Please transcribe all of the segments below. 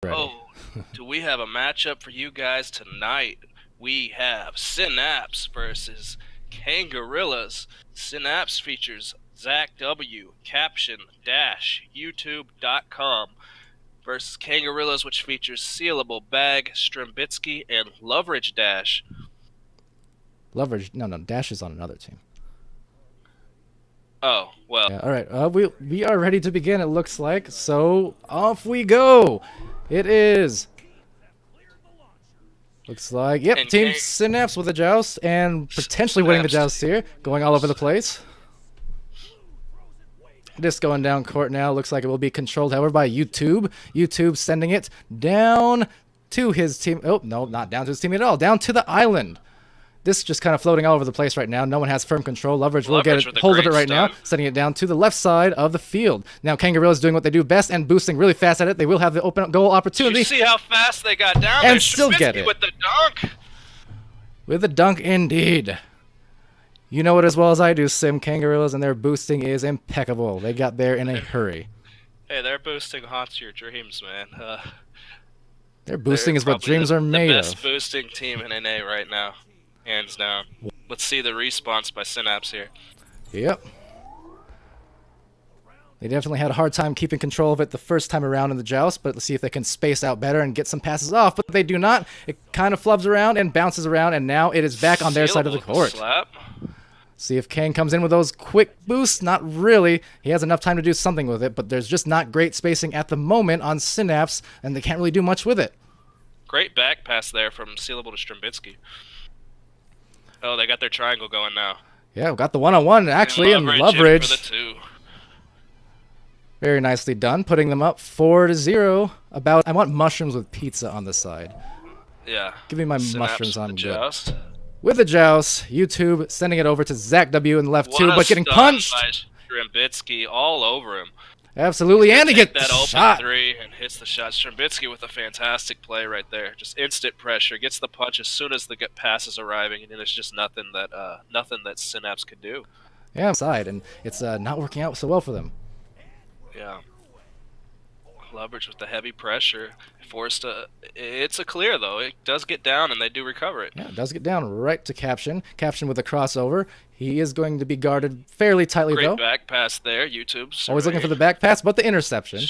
Ready. Oh, do we have a matchup for you guys tonight? We have Synapse versus Kangorillaz. Synapse features Zach W. Caption YouTube.com versus Kangorillaz, which features Sealablebag, Strembitsky, and Loveridge Dash. Loveridge, no, Dash is on another team. Oh, well. Yeah, all right, we are ready to begin, it looks like. So, off we go. It is. Looks like, yep, And Team Synapse with a joust and potentially winning the joust here. Going all over the place. This going down court now. Looks like it will be controlled, however, by YouTube. YouTube sending it down to his team. Oh, no, not down to his team at all. Down to the island. This just kind of floating all over the place right now. No one has firm control. Loveridge will get hold of it right now, sending it down to the left side of the field. Now Kangorillaz is doing what they do best and boosting really fast at it. They will have the open goal opportunity. Did you see how fast they got down and there? Still get it. With the dunk. With the dunk, indeed. You know it as well as I do, Sim. Kangorillaz and their boosting is impeccable. They got there in a hurry. Hey, their boosting haunts your dreams, man. Their boosting is what dreams are made of. The best boosting team in NA right now. Hands down. Let's see the response by Synapse here. Yep. They definitely had a hard time keeping control of it the first time around in the joust, but let's see if they can space out better and get some passes off. But they do not. It kind of flubs around and bounces around, and now it is back on their side of the court. Slap. See if Kang comes in with those quick boosts. Not really. He has enough time to do something with it, but there's just not great spacing at the moment on Synapse, and they can't really do much with it. Great back pass there from Sealable to Strembitsky. Oh, they got their triangle going now. Yeah, we got the one-on-one, actually, and Loveridge. For the two. Very nicely done, putting them up 4-0. I want mushrooms with pizza on the side. Yeah. Give me my Synapse mushrooms on the good. joust. With the joust, YouTube sending it over to Zach W in the left two, but getting punched. By Strembitsky all over him. Absolutely, and he gets that the open shot. Three and hits the shot. Strembitsky with a fantastic play right there. Just instant pressure, gets the punch as soon as the pass is arriving, and there's just nothing that Synapse could do. Yeah, side, and it's not working out so well for them. Yeah. Loveridge with the heavy pressure. It's a clear, though. It does get down, and they do recover it. Yeah, it does get down right to Caption. Caption with a crossover. He is going to be guarded fairly tightly, though. Great back pass there, YouTube. Always looking for the back pass, but the interception.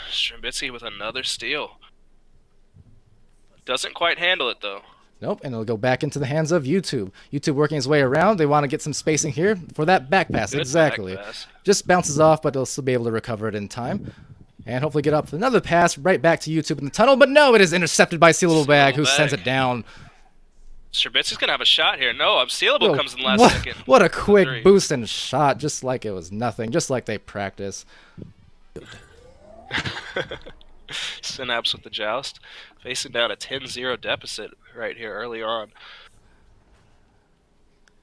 Strembitsky with another steal. Doesn't quite handle it, though. Nope, and it'll go back into the hands of YouTube. YouTube working his way around. They want to get some spacing here for that back pass. Good exactly. Back pass. Just bounces off, but they'll still be able to recover it in time. And hopefully get up for another pass right back to YouTube in the tunnel. But no, it is intercepted by Sealablebag, who sends it down. Strembitsky's going to have a shot here. No, Sealable comes in last second. What a quick boost and shot, just like it was nothing, just like they practice. Synapse with the joust. Facing down a 10-0 deficit right here early on.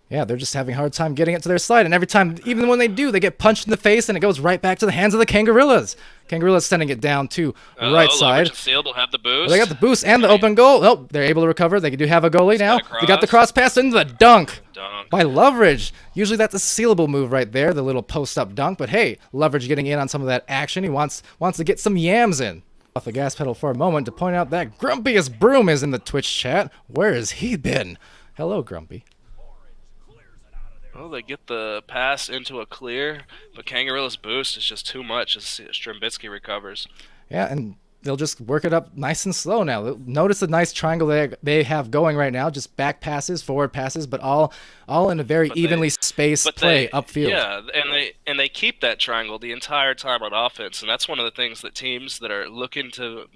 Yeah, they're just having a hard time getting it to their side, and every time, even when they do, they get punched in the face, and it goes right back to the hands of the Kangorillaz. Kangorillaz sending it down to the right side. Sealable have the boost. Well, they got the boost and the open goal. Oh, they're able to recover. They do have a goalie now. They got the cross pass into the dunk by Loveridge. Usually that's a Sealable move right there, the little post-up dunk, but hey, Loveridge getting in on some of that action. He wants to get some yams in. Off the gas pedal for a moment to point out that Grumpiest Broom is in the Twitch chat. Where has he been? Hello, Grumpy. Well, they get the pass into a clear, but Kangorillaz' boost is just too much as Strembitsky recovers. Yeah, and they'll just work it up nice and slow now. Notice the nice triangle they have going right now, just back passes, forward passes, but all in a very evenly spaced play upfield. Yeah, and they keep that triangle the entire time on offense, and that's one of the things that teams that are looking to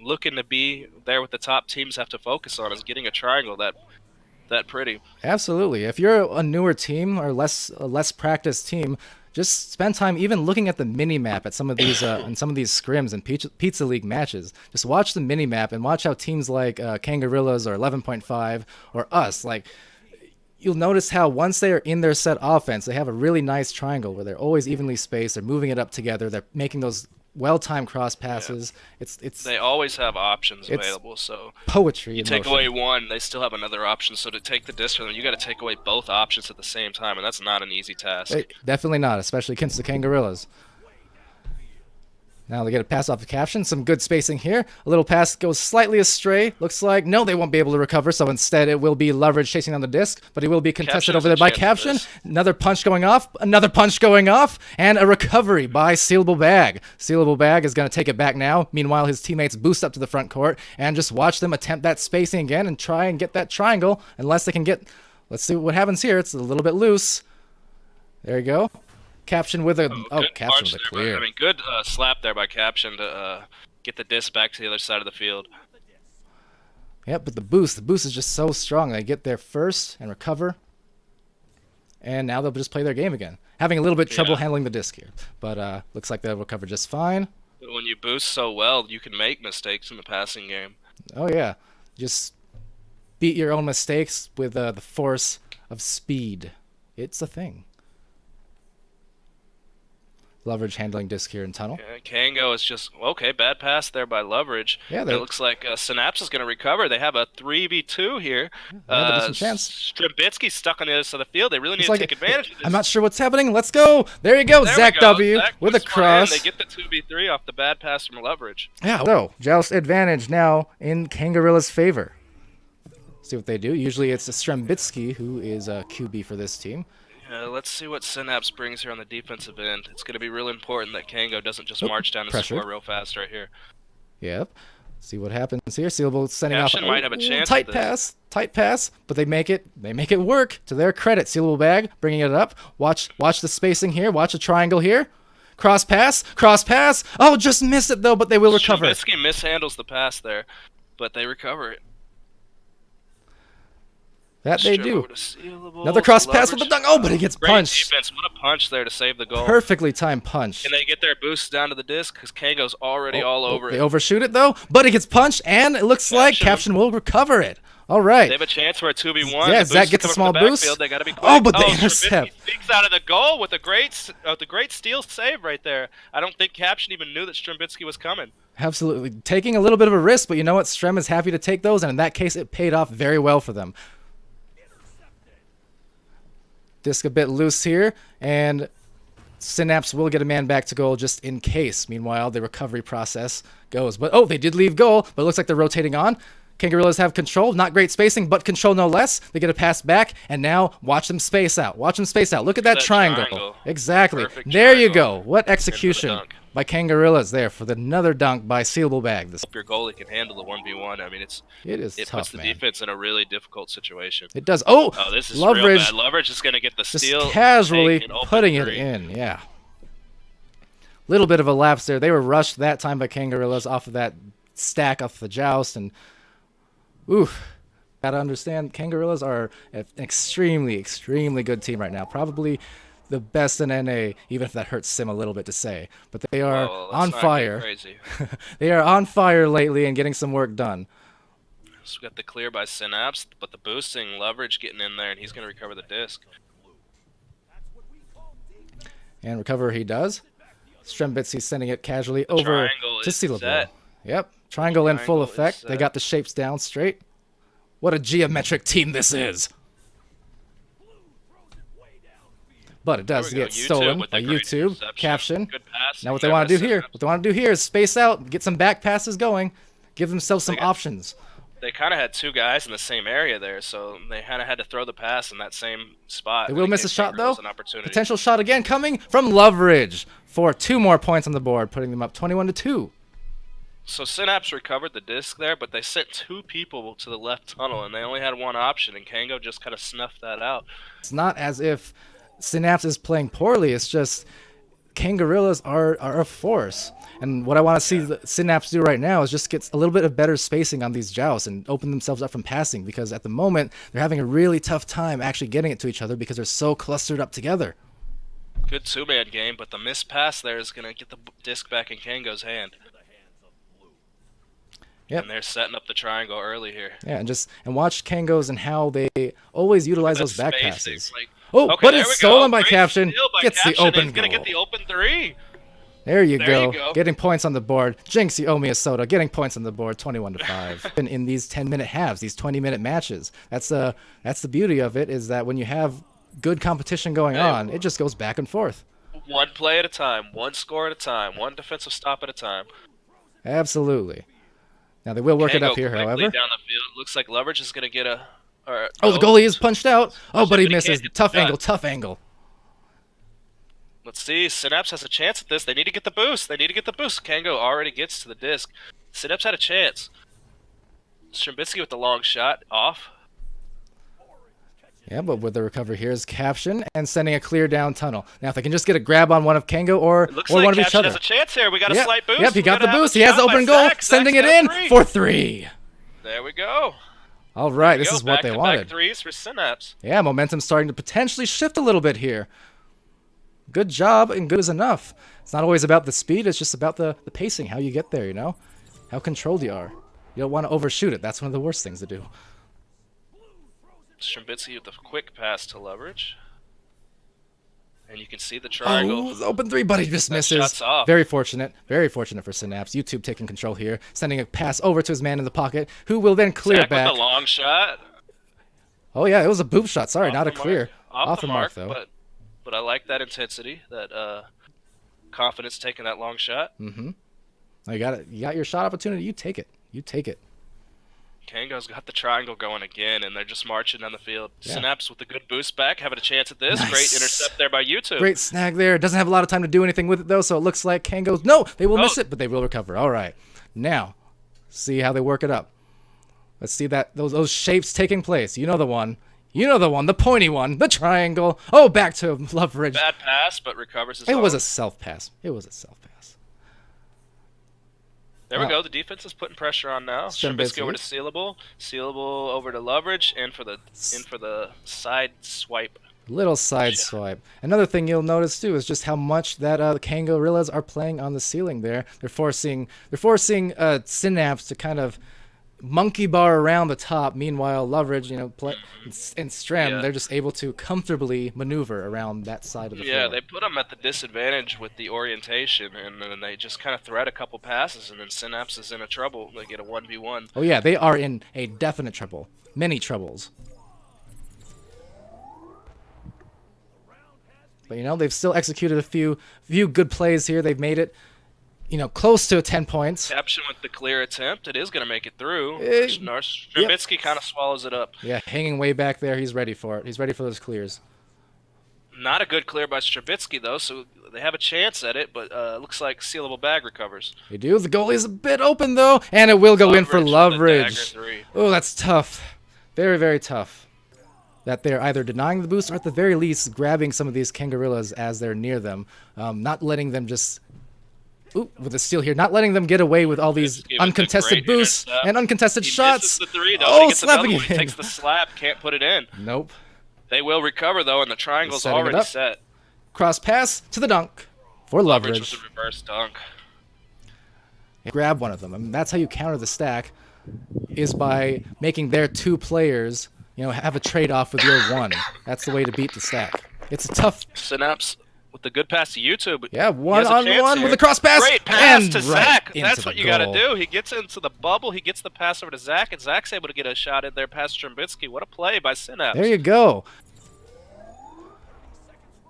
be there with the top teams have to focus on, is getting a triangle that pretty. Absolutely. If you're a newer team or a less practiced team, just spend time even looking at the mini map at some of these in some of these scrims and Pizza League matches. Just watch the mini map and watch how teams like Kangorillaz or 11.5 or us, like, you'll notice how once they are in their set offense, they have a really nice triangle where they're always evenly spaced. They're moving it up together. They're making those well-timed cross passes. Yeah. They always have options available. So poetry. You take away one, they still have another option. So to take the disc from them, you got to take away both options at the same time, and that's not an easy task. Definitely not, especially against the Kangorillaz. Now they get a pass off the Caption. Some good spacing here. A little pass goes slightly astray. Looks like, no, they won't be able to recover. So instead, it will be Loveridge chasing down the disc. But he will be contested over there by Caption. Another punch going off. Another punch going off. And a recovery by Sealablebag. Sealablebag is going to take it back now. Meanwhile, his teammates boost up to the front court. And just watch them attempt that spacing again and try and get that triangle. Unless they can get... Let's see what happens here. It's a little bit loose. There you go. Caption with a Caption with a clear. I mean, good slap there by Caption to get the disc back to the other side of the field. Yep, but the boost is just so strong. They get there first and recover, and now they'll just play their game again. Having a little bit trouble handling the disc here, but looks like they'll recover just fine. But when you boost so well, you can make mistakes in the passing game. Oh yeah, just beat your own mistakes with the force of speed. It's a thing. Loveridge handling disc here in tunnel. Kango is just, okay, bad pass there by Loveridge. Yeah, it looks like Synapse is going to recover. They have a 3v2 here. They have a decent chance. Strembitsky stuck on the other side of the field. They really need to take advantage of this. I'm not sure what's happening. Let's go. There you go. Zach W with a cross. They get the 2v3 off the bad pass from Loveridge. Yeah, so joust advantage now in Kangorillaz' favor. See what they do. Usually it's Strembitsky who is a QB for this team. Let's see what Synapse brings here on the defensive end. It's going to be real important that Kango doesn't just march down and score real fast right here. Yep. See what happens here. Sealable sending Caption off might have a chance. Tight pass, but they make it work to their credit. Sealablebag bringing it up. Watch the spacing here. Watch a triangle here. Cross pass. Oh, just missed it though, but they will recover. Strembitsky mishandles the pass there, but they recover it. That they do. Another cross pass with the dunk. Oh, but he gets punched. Great defense. What a punch there to save the goal. Perfectly timed punch. Can they get their boost down to the disc? Because Kango's already all over it. They overshoot it, though. But he gets punched, and it looks like Caption will recover it. All right. They have a chance for a 2v1. Yeah, Zach gets a small boost. They gotta be quick. Oh, but they intercept. Speaks out of the goal with a great steal save right there. I don't think Caption even knew that Strembitsky was coming. Absolutely. Taking a little bit of a risk, but you know what? Strem is happy to take those, and in that case, it paid off very well for them. Disc a bit loose here, and Synapse will get a man back to goal just in case. Meanwhile, the recovery process goes. But, oh, they did leave goal, but it looks like they're rotating on. Kangorillaz have control. Not great spacing, but control no less. They get a pass back, and now watch them space out. Look at that triangle. Exactly. Perfect there triangle. You go. What execution by Kangorillaz there for another dunk by Sealablebag. Hope your goalie can handle the 1v1. I mean, it tough, puts the defense in a really difficult situation. It does. Oh, this is Loveridge, real bad. Loveridge is going to get the steal. Just casually putting it in. Yeah. Little bit of a lapse there. They were rushed that time by Kangorillaz off of that stack off the joust, and gotta understand, Kangorillaz are an extremely, extremely good team right now. Probably the best in NA, even if that hurts Sim a little bit to say. But they are on fire. They are on fire lately and getting some work done. So we got the clear by Synapse, but the boosting, Loveridge getting in there, and he's going to recover the disc. And recover he does. Strembitsky sending it casually over to Sealablebag. Yep, triangle in full effect. They got the shapes down straight. What a geometric team this is. But it does get stolen by YouTube. Caption. Now what they want to do here, is space out, get some back passes going, give themselves some options. They kind of had two guys in the same area there, so they kind of had to throw the pass in that same spot. They will miss a shot, though. Potential shot again coming from Loveridge for 2 more points on the board, putting them up 21-2. So Synapse recovered the disc there, but they sent 2 people to the left tunnel, and they only had one option, and Kango just kind of snuffed that out. It's not as if Synapse is playing poorly. It's just Kangorillaz are a force. And what I want to see the Synapse do right now is just get a little bit of better spacing on these jousts and open themselves up from passing, because at the moment they're having a really tough time actually getting it to each other because they're so clustered up together. Good 2-man game, but the missed pass there is going to get the disc back in Kango's hand. Yep. And they're setting up the triangle early here. Yeah, and watch Kango's and how they always utilize those back passes. But it's stolen by Caption. Gets the open goal. He's going to get the open 3. There you go. Getting points on the board. Jinx, you owe me a soda. Getting points on the board, 21-5. in these 10-minute halves, these 20-minute matches. That's the beauty of it, is that when you have good competition going on, it just goes back and forth. One play at a time, one score at a time, one defensive stop at a time. Absolutely. Now they will work it up here, however. Down the field. Looks like Loveridge is going to get a. Oh, the goalie is punched out. Oh, but he but he misses. can't hit the Tough shot. angle, tough angle. Let's see. Synapse has a chance at this. They need to get the boost. Kango already gets to the disc. Synapse had a chance. Strembitsky with the long shot. Off. Yeah, but with the recovery here is Caption and sending a clear down tunnel. Now, if they can just get a grab on one of Kango or It looks one like of each Caption other. has a chance here. We got a slight boost. Yep, he got the boost. He has the shot by open goal, Zach. sending it Zach's got in a for 3. There we go. All right, this is what they Back-to-back wanted. threes for Synapse. Yeah, momentum's starting to potentially shift a little bit here. Good job, and good is enough. It's not always about the speed. It's just about the pacing, how you get there, you know? How controlled you are. You don't want to overshoot it. That's one of the worst things to do. Strembitsky with a quick pass to Loveridge. And you can see the triangle. Oh, open 3, but he just misses. shot's off. Very fortunate for Synapse. YouTube taking control here, sending a pass over to his man in the pocket, who will then clear Zach back. with a long shot. Oh yeah, it was a boop shot. Sorry, Off not a the clear. mark. Off the mark though. But I like that intensity, that confidence taking that long shot. Mm-hmm. You got it. You got your shot opportunity. You take it. You take it. Kango's got the triangle going again, and they're just marching down the field. Yeah. Synapse with a good boost back, having a chance at this. Nice. Great intercept there by YouTube. Great snag there. Doesn't have a lot of time to do anything with it though, so it looks like Kango's. No, they will miss it, but they will recover. All right. Now, see how they work it up. Let's see that those shapes taking place. You know the one. You know the one, the pointy one, the triangle. Oh, back to Loveridge. Bad pass, but recovers his It own. was a self pass. It was a self pass. There we go. The defense is putting pressure on now. Strembitsky over to Sealable. Sealable over to Loveridge, and for the side swipe. Little side swipe. Another thing you'll notice too is just how much that the Kangorillaz are playing on the ceiling there. They're forcing Synapse to kind of monkey bar around the top. Meanwhile, Loveridge, and Strem, they're just able to comfortably maneuver around that side of the floor. Yeah, they put them at the disadvantage with the orientation, and then they just kind of thread a couple passes, and then Synapse is in a trouble. They get a 1v1. Oh yeah, they are in a definite trouble. Many troubles. But they've still executed a few good plays here. They've made it, close to 10 points. Caption with the clear attempt. It is going to make it through. Yep. Strembitsky kind of swallows it up. Yeah, hanging way back there. He's ready for it. He's ready for those clears. Not a good clear by Strembitsky, though, so they have a chance at it, but looks like Sealablebag recovers. They do. The goalie is a bit open, though, and it will go in for Loveridge. Oh, that's tough. Very, very tough. That they're either denying the boost or at the very least grabbing some of these Kangorillaz as they're near them. Not letting them just... Ooh, with the steal here. Not letting them get away with all these uncontested boosts and uncontested shots. The three, though, oh, slapping it He in. takes the slap, can't put it in. Nope. They will recover, though, and the triangle's already set. Cross pass to the dunk for Loveridge. With the reverse dunk. Grab one of them. I mean, that's how you counter the stack, is by making their 2 players, have a trade-off with your 1. That's the way to beat the stack. It's a tough... Synapse with the good pass to YouTube. Yeah, 1-on-1 with the cross pass. Great pass and to Zach. Right That's what you got to do. He gets into the bubble. He gets the pass over to Zach, and Zach's able to get a shot in there past Strembitsky. What a play by Synapse. There you go.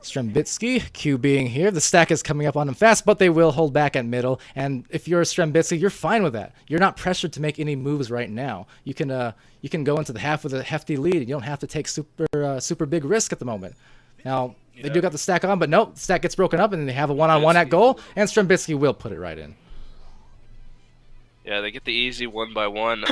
Strembitsky, QBing here. The stack is coming up on him fast, but they will hold back at middle. And if you're Strembitsky, you're fine with that. You're not pressured to make any moves right now. You can go into the half with a hefty lead. You don't have to take super big risk at the moment. Now, they do got the stack on, but nope, the stack gets broken up, and then they have a one-on-one at goal, and Strembitsky will put it right in. Yeah, they get the easy 1-by-1.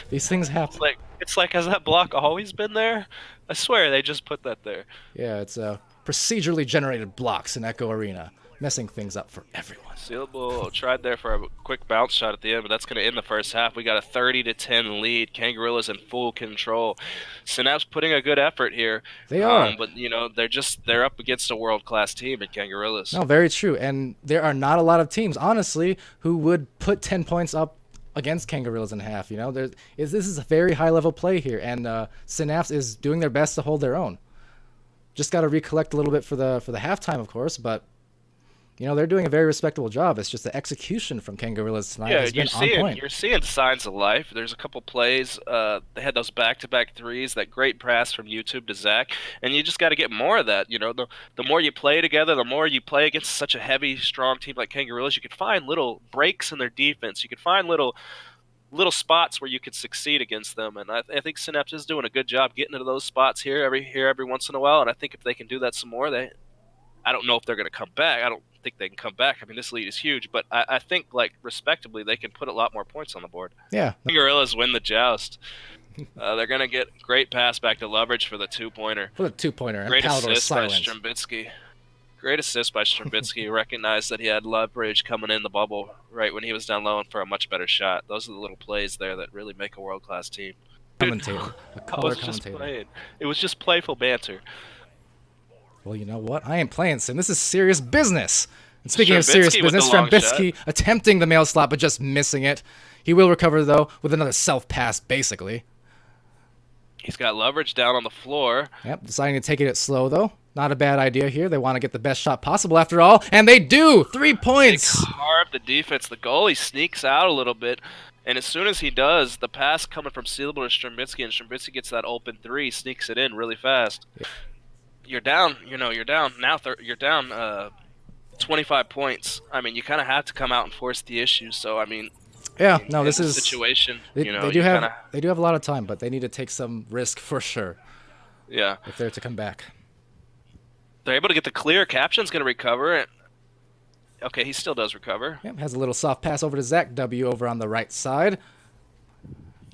These things happen. It's like, has that block always been there? I swear, they just put that there. Yeah, it's procedurally generated blocks in Echo Arena, messing things up for everyone. Sealable tried there for a quick bounce shot at the end, but that's going to end the first half. We got a 30-10 lead. Kangorillaz in full control. Synapse putting a good effort here. They are. But, they're up against a world-class team at Kangorillaz. No, very true. And there are not a lot of teams, honestly, who would put 10 points up against Kangorillaz in half. This is a very high-level play here, and Synapse is doing their best to hold their own. Just got to recollect a little bit for the halftime, of course, but You know, they're doing a very respectable job. It's just the execution from Kangorillaz tonight Yeah, has been on point. you're seeing signs of life. There's a couple plays. They had those back-to-back threes, that great pass from YouTube to Zach, and you just got to get more of that. You know, the more you play together, the more you play against such a heavy, strong team like Kangorillaz, you could find little breaks in their defense. You could find little spots where you could succeed against them, and I think Synapse is doing a good job getting into those spots here every once in a while. And I think if they can do that some more, I don't know if they're going to come back. I don't think they can come back. I mean, this lead is huge, but I think, like, respectably, they can put a lot more points on the board. Yeah. Kangorillaz win the joust. They're going to get great pass back to Loveridge for the two-pointer. For the two-pointer. Great and assist silent. by Strembitsky. Great assist by Strembitsky. He recognized that he had Loveridge coming in the bubble right when he was down low and for a much better shot. Those are the little plays there that really make a world-class team. Commentator. A color commentator. It was just playful banter. Well, you know what? I ain't playing sim. This is serious business. And speaking of Strembitsky serious with business, the long Strembitsky attempting the mail slot but just missing it. He will recover, though, with another self-pass, basically. He's got Loveridge down on the floor. Yep, deciding to take it slow, though. Not a bad idea here. They want to get the best shot possible, after all. And they do! 3 points! They carve the defense. The goalie sneaks out a little bit. And as soon as he does, the pass coming from Sealablebag to Strembitsky, and Strembitsky gets that open three, sneaks it in really fast. Yeah. You're down, you're down now. You're down 25 points. I mean, you kind of have to come out and force the issue. So, I mean, yeah, no, this is situation. They do have a lot of time, but they need to take some risk for sure. Yeah, if they're to come back. They're able to get the clear. Caption's going to recover. Okay, he still does recover. Yep, has a little soft pass over to Zach W over on the right side.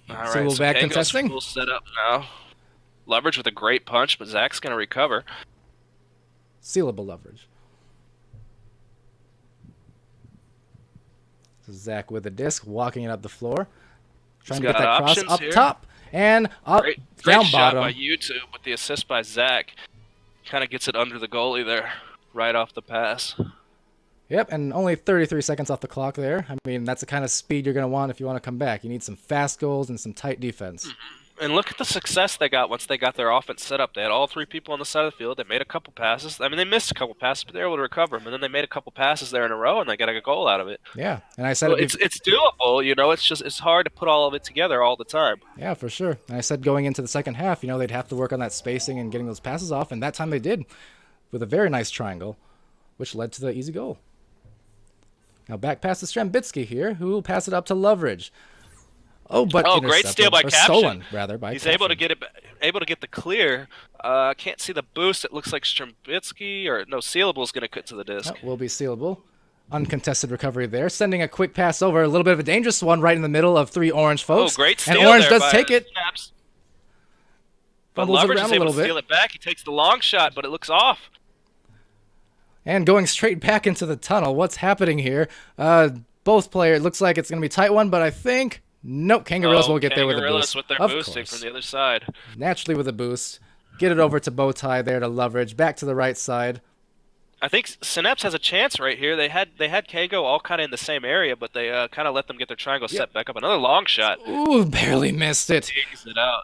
All right, so Kango's contesting. Full set up now. Loveridge with a great punch, but Zach's going to recover. Sealable Loveridge. So Zach with a disc, walking it up the floor. Trying to get that cross up top and up down great bottom. Shot by YouTube with the assist by Zach. Kind of gets it under the goalie there, right off the pass. Yep, and only 33 seconds off the clock there. I mean, that's the kind of speed you're going to want if you want to come back. You need some fast goals and some tight defense. And look at the success they got once they got their offense set up. They had all 3 people on the side of the field. They made a couple passes. I mean, they missed a couple passes, but they were able to recover them. And then they made a couple passes there in a row, and they got a goal out of it. Yeah, and I said it's doable. It's hard to put all of it together all the time. Yeah, for sure. And I said going into the second half, they'd have to work on that spacing and getting those passes off, and that time they did, with a very nice triangle, which led to the easy goal. Now back pass to Strembitsky here, who will pass it up to Loveridge. Great steal by Caption. Stolen, rather, by He's Caption. able to get the clear. Can't see the boost. It looks like Strembitsky Sealable's going to cut to the disc. Will be Sealable. Uncontested recovery there. Sending a quick pass over. A little bit of a dangerous one right in the middle of 3 orange folks. Oh, great steal and Orange there does take it. Synapse. But Fumbles Loveridge is able to bit. steal it back. He takes the long shot, but it looks off. And going straight back into the tunnel. What's happening here? Both players. It looks like it's going to be a tight one, but I think... Nope, Kangorillaz will get there with a boost. Kangorillaz with their boosting from the other side. Naturally with a boost. Get it over to Bowtie there to Loveridge. Back to the right side. I think Synapse has a chance right here. They had Kango all kind of in the same area, but they kind of let them get their triangle set back up. Another long shot. Ooh, barely missed it. Digs it out.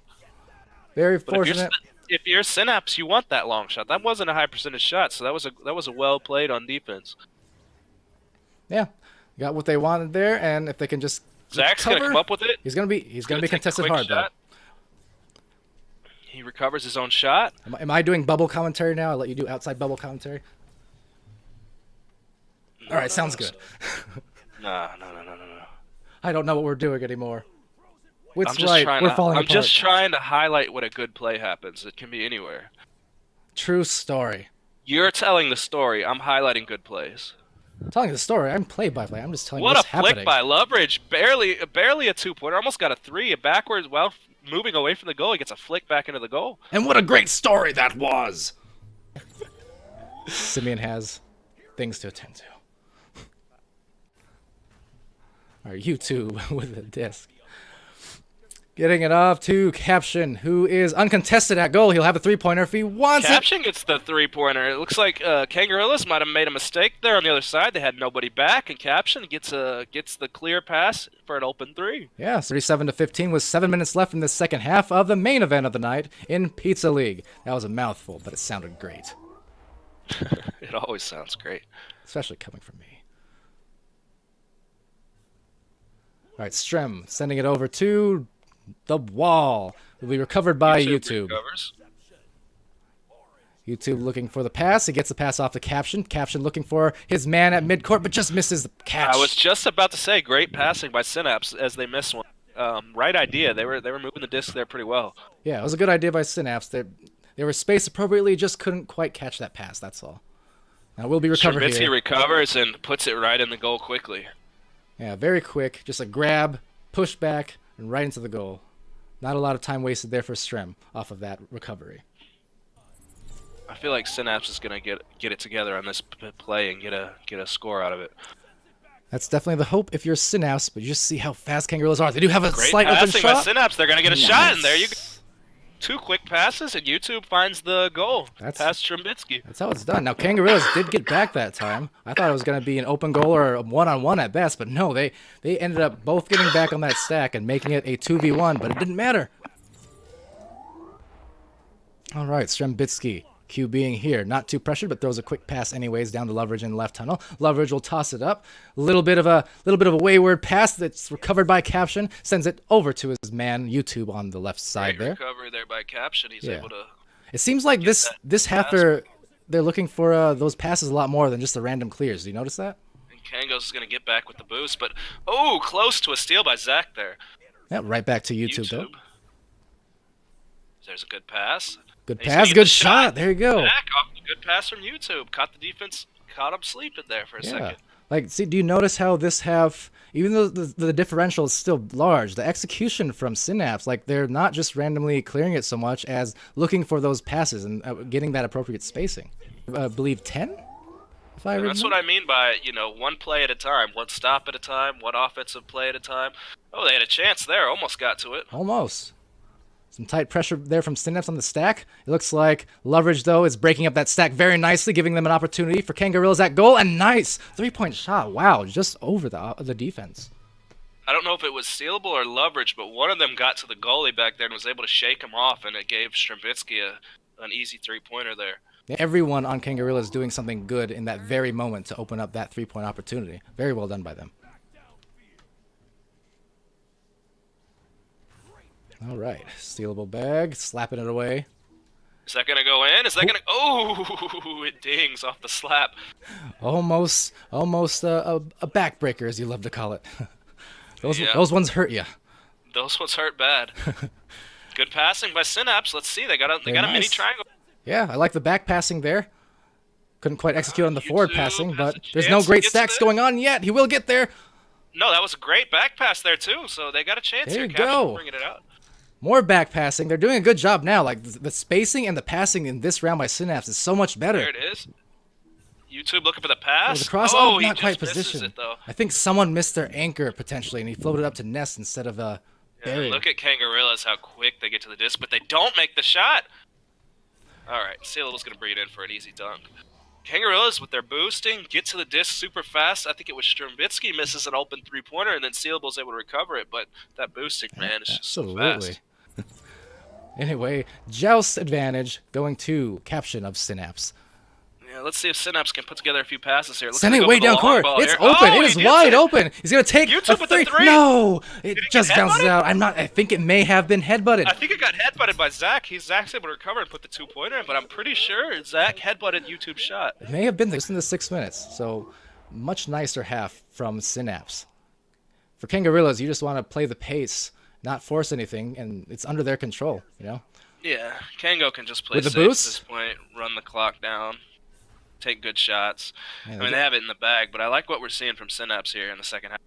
Very fortunate. If you're Synapse, you want that long shot. That wasn't a high percentage shot, so that was a well played on defense. Yeah, got what they wanted there, and if they can just Zach's gonna come up with it. He's gonna be contested hard though. He recovers his own shot. Am I doing bubble commentary now? I'll let you do outside bubble commentary. All right, sounds good. No. I don't know what we're doing anymore. We're falling apart. I'm just trying to highlight what a good play happens. It can be anywhere. True story. You're telling the story. I'm highlighting good plays. I'm telling the story. I'm play-by-play. I'm just telling you what's happening. What a flick by Loveridge. Barely a 2-pointer. Almost got a 3. A backwards, moving away from the goal. He gets a flick back into the goal. And what a great story that was. Simeon has things to attend to. All right, YouTube with a disc. Getting it off to Caption, who is uncontested at goal. He'll have a 3-pointer if he wants Caption gets the 3-pointer. It looks like Kangorillaz might have made a mistake there on the other side. They had nobody back, and Caption gets the clear pass for an open 3. Yeah, 37-15 with 7 minutes left in the second half of the main event of the night in Pizza League. That was a mouthful, but it sounded great. It always sounds great. especially coming from me. All right, Strem sending it over to the wall. Will be recovered by YouTube. Recovers. YouTube looking for the pass. He gets the pass off to Caption. Caption looking for his man at midcourt, but just misses the catch. I was just about to say, great passing by Synapse as they missed one. Right idea. They were moving the disc there pretty well. Yeah, it was a good idea by Synapse. They were spaced appropriately, just couldn't quite catch that pass. That's all. Now we'll be recovered Strembitsky here. recovers and puts it right in the goal quickly. Yeah, very quick. Just a grab, push back, and right into the goal. Not a lot of time wasted there for Strem off of that recovery. I feel like Synapse is gonna get it together on this play and get a score out of it. That's definitely the hope if you're Synapse, but you just see how fast Kangorillaz are. They do have a Great slight open passing by shot. Synapse. They're gonna get a shot, and there you go. 2 quick passes, and YouTube finds the goal. Past Strembitsky. That's how it's done. Now, Kangorillaz did get back that time. I thought it was going to be an open goal or a one-on-one at best, but no, they ended up both getting back on that stack and making it a 2v1, but it didn't matter. All right, Strembitsky, Q being here. Not too pressured, but throws a quick pass anyways down to Loveridge in the left tunnel. Loveridge will toss it up. A little bit of a wayward pass that's recovered by Caption. Sends it over to his man, YouTube, on the left side there. Recovery there by Caption. He's able to... It seems like this half they're looking for those passes a lot more than just the random clears. Do you notice that? And Kangos is going to get back with the boost, but... Oh, close to a steal by Zach there. Yeah, right back to YouTube, though. There's a good pass. Good pass, good shot. There you go. Back off the good pass from YouTube. Caught the defense, caught him sleeping there for a second. Like, see, do you notice how this half, even though the differential is still large, the execution from Synapse, like they're not just randomly clearing it so much as looking for those passes and getting that appropriate spacing. I believe 10? If I remember. That's what I mean by, one play at a time, one stop at a time, one offensive play at a time. Oh, they had a chance there. Almost got to it. Almost. Some tight pressure there from Synapse on the stack. It looks like Loveridge, though, is breaking up that stack very nicely, giving them an opportunity for Kangorillaz at goal. And nice 3-point shot. Wow, just over the defense. I don't know if it was Sealable or Loveridge, but one of them got to the goalie back there and was able to shake him off, and it gave Strembitsky an easy 3-pointer there. Everyone on Kangorillaz is doing something good in that very moment to open up that 3-point opportunity. Very well done by them. All right, Sealablebag, slapping it away. Is that going to go in? Is that going to... Oh, it dings off the slap. Almost a backbreaker, as you love to call it. Those ones hurt you. Those ones hurt bad. Good passing by Synapse. Let's see, they got a mini triangle. Yeah, I like the back passing there. Couldn't quite execute on the forward passing, but there's no great stacks going on yet. He will get there. No, that was a great back pass there, too, so they got a chance here. There you go. Bringing it out. More back passing. They're doing a good job now. Like, the spacing and the passing in this round by Synapse is so much better. There it is. YouTube looking for the pass. The cross, not quite positioned. I think someone missed their anchor, potentially, and he floated up to Nest instead of burying. Look at Kangorillaz, how quick they get to the disc, but they don't make the shot. All right, Sealable's going to bring it in for an easy dunk. Kangorillaz, with their boosting, get to the disc super fast. I think it was Strembitsky misses an open 3-pointer, and then Sealable's able to recover it, but that boosting, man, is just so fast. Anyway, Joust advantage going to Caption of Synapse. Yeah, let's see if Synapse can put together a few passes here. Sending it way down court. It's open. It is wide open. He's going to take YouTube with the 3. No, it just bounces out. I think it may have been headbutted. I think it got headbutted by Zach. Zach's able to recover and put the 2-pointer in, but I'm pretty sure Zach headbutted YouTube's shot. It may have been just in the 6 minutes, so much nicer half from Synapse. For Kangorillaz, you just want to play the pace, not force anything, and it's under their control, Yeah, Kango can just play with the safe boost? At this point, run the clock down, take good shots. Yeah, they have it in the bag, but I like what we're seeing from Synapse here in the second half.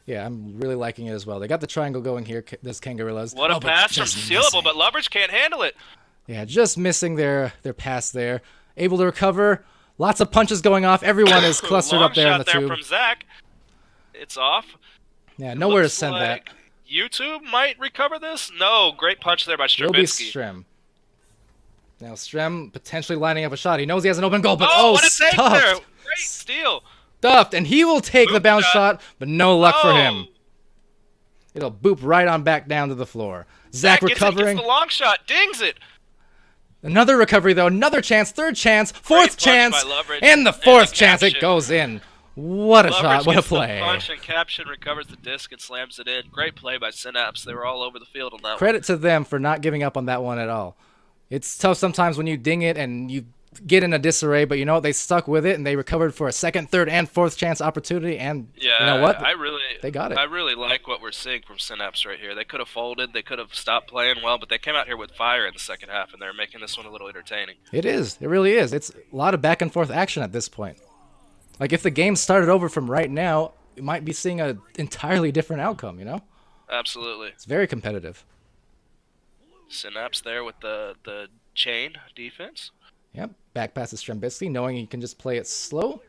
Yeah, I'm really liking it as well. They got the triangle going here, this Kangorillaz. What a pass from Sealable, but Loveridge can't handle it. Yeah, just missing their pass there. Able to recover. Lots of punches going off. Everyone is clustered up there in the tube. Long shot there from Zach. It's off. Yeah, nowhere to send that. YouTube might recover this? No, great punch there by Strembitsky. It'll be Strem. Now Strem potentially lining up a shot. He knows he has an open goal, but what a take there! Great steal. Stuffed, and he will take the bounce shot, but no luck for him. It'll boop right on back down to the floor. Zach recovering. Gets the long shot, dings it. Another recovery, though. Another chance. Third chance. Great Fourth punch chance. by Loveridge, And the and fourth the chance. It Caption. goes in. What a Loveridge shot. What a gets the play. punch, and Caption recovers the disc and slams it in. Great play by Synapse. They were all over the field on that one. Credit to them for not giving up on that one at all. It's tough sometimes when you ding it and you get in a disarray, but you know what? They stuck with it and they recovered for a second, third, and fourth chance opportunity. And Yeah, you know what? they got it. I really like what we're seeing from Synapse right here. They could have folded, they could have stopped playing well, but they came out here with fire in the second half, and they're making this one a little entertaining. It is. It really is. It's a lot of back and forth action at this point. Like if the game started over from right now, you might be seeing an entirely different outcome. You know? Absolutely. It's very competitive. Synapse there with the chain defense. Yep. Back pass to Strembitsky, knowing he can just play it slow.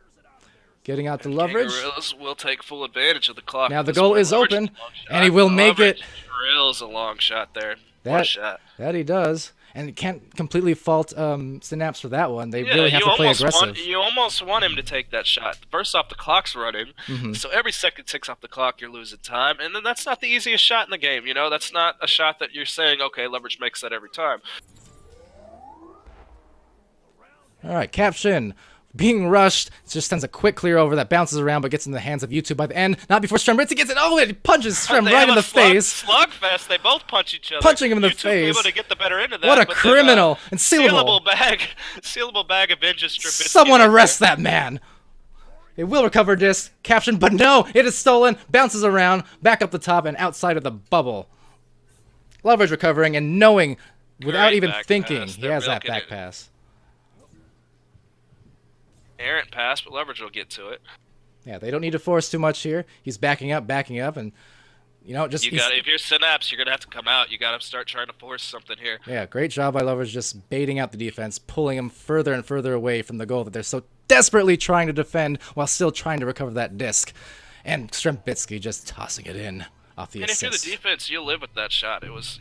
Getting out to Loveridge. Kangorillaz will take full advantage of the clock. Now the goal is Loveridge open, is a long shot. and he will make it. Drills a long shot there. What a shot. That he does. And you can't completely fault Synapse for that one. They really have to play aggressive. You almost want him to take that shot. First off, the clock's running, so every second ticks off the clock, you're losing time. And then that's not the easiest shot in the game, you know? That's not a shot that you're saying, okay, Loveridge makes that every time. All right, Caption. Being rushed, just sends a quick clear over that bounces around but gets in the hands of YouTube by the end. Not before Strembitsky gets it. Oh, it punches Strem right in the face. Slugfest. They both punch each other. Punching him in the YouTube face. able to get the better end of that. What a but criminal. Then, and Sealable. Sealablebag avenges Strembitsky. Someone arrest that man. It will recover disc. Caption, but no, it is stolen. Bounces around, back up the top and outside of the bubble. Loveridge recovering and knowing, without Great even back thinking, pass. he They're has that milking back it. pass. Errant pass, but Loveridge will get to it. Yeah, they don't need to force too much here. He's backing up, and you know, just If you're Synapse, you're gonna have to come out. You gotta start trying to force something here. yeah, great job by Loveridge just baiting out the defense, pulling him further and further away from the goal that they're so desperately trying to defend while still trying to recover that disc. And Strembitsky just tossing it in off the assist. And if you're the defense, you'll live with that shot. It was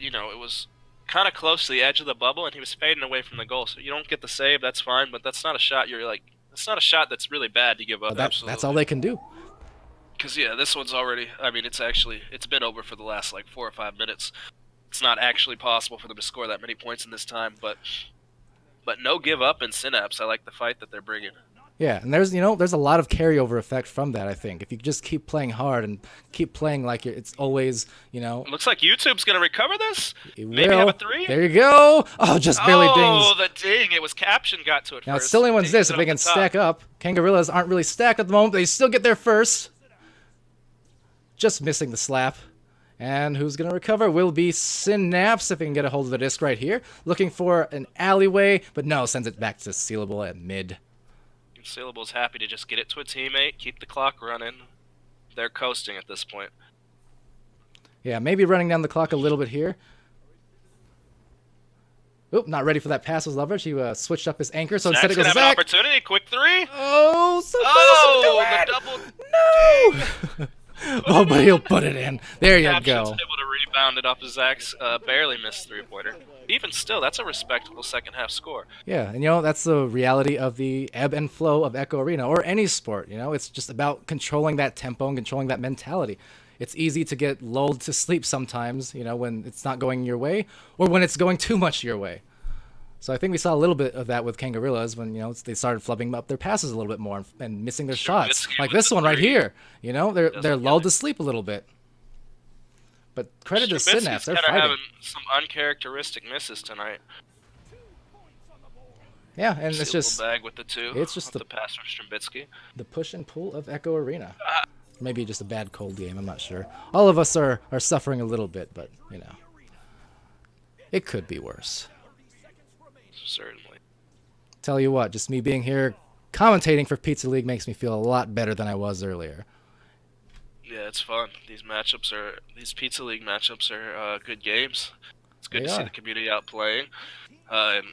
kind of close to the edge of the bubble, and he was fading away from the goal. So you don't get the save, that's fine, but that's not a shot you're like. It's not a shot that's really bad to give up. That's all they can do. Because yeah, this one's already. I mean, it's been over for the last like 4 or 5 minutes. It's not actually possible for them to score that many points in this time, but no give up in Synapse. I like the fight that they're bringing. Yeah, and there's a lot of carryover effect from that. I think if you just keep playing hard and keep playing like it's always, It looks like YouTube's gonna recover this. Maybe will. have a 3. There you go. Oh, just barely dings. Oh, the ding! It was Caption got to it Now first. it's still anyone's this if Dinged they it can off the top. stack up. Kangorillaz aren't really stacked at the moment, but they still get there first. Just missing the slap. And who's going to recover will be Synapse if he can get a hold of the disc right here. Looking for an alleyway, but no, sends it back to Sealable at mid. Sealable's happy to just get it to a teammate, keep the clock running. They're coasting at this point. Yeah, maybe running down the clock a little bit here. Oop, not ready for that pass was Loveridge. He switched up his anchor, so instead it goes have back. an opportunity, quick 3. Oh, so close to the do double. No! Oh, but he'll put it in. There you Caption's go. able to rebound it off of Zach's barely missed 3-pointer. Even still, that's a respectable second half score. Yeah, and that's the reality of the ebb and flow of Echo Arena or any sport. It's just about controlling that tempo and controlling that mentality. It's easy to get lulled to sleep sometimes, when it's not going your way or when it's going too much your way. So I think we saw a little bit of that with Kangorillaz when they started flubbing up their passes a little bit more and missing their shots. Like this one right here. They're lulled to sleep a little bit. But credit to Synapse, they're fighting. Having some uncharacteristic misses tonight. Yeah, and it's just bag with the 2. It's just the pass from Strembitsky. The push and pull of Echo Arena. Maybe just a bad cold game. I'm not sure. All of us are suffering a little bit, but it could be worse. Certainly. Tell you what, just me being here commentating for Pizza League makes me feel a lot better than I was earlier. Yeah, it's fun. These Pizza League matchups are good games. It's good to see the community out playing, and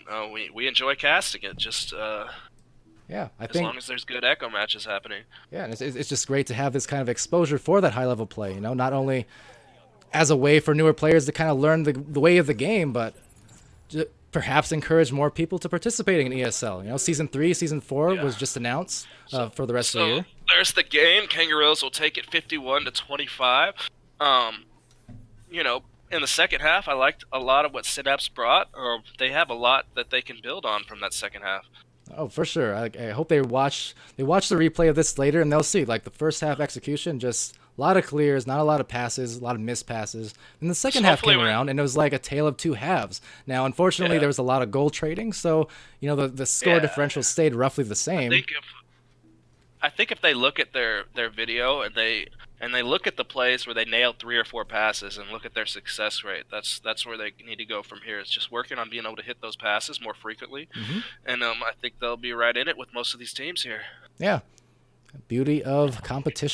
we enjoy casting it. Just yeah, I think as long as there's good Echo matches happening. Yeah, and it's just great to have this kind of exposure for that high level play. Not only as a way for newer players to kind of learn the way of the game, but perhaps encourage more people to participating in ESL. Season 3, Season 4 was just announced for the rest of the year. There's the game. Kangorillaz will take it 51-25. And in the second half, I liked a lot of what Synapse brought. Or they have a lot that they can build on from that second half. Oh, for sure. I hope they watch the replay of this later, and they'll see like the first half execution, just a lot of clears, not a lot of passes, a lot of missed passes. And the second half came around, and it was like a tale of two halves. Now, unfortunately, there was a lot of goal trading, so the score differential stayed roughly the same. I think if they look at their video and they look at the plays where they nailed 3 or 4 passes and look at their success rate, that's where they need to go from here. It's just working on being able to hit those passes more frequently, and I think they'll be right in it with most of these teams here. Yeah, beauty of competition.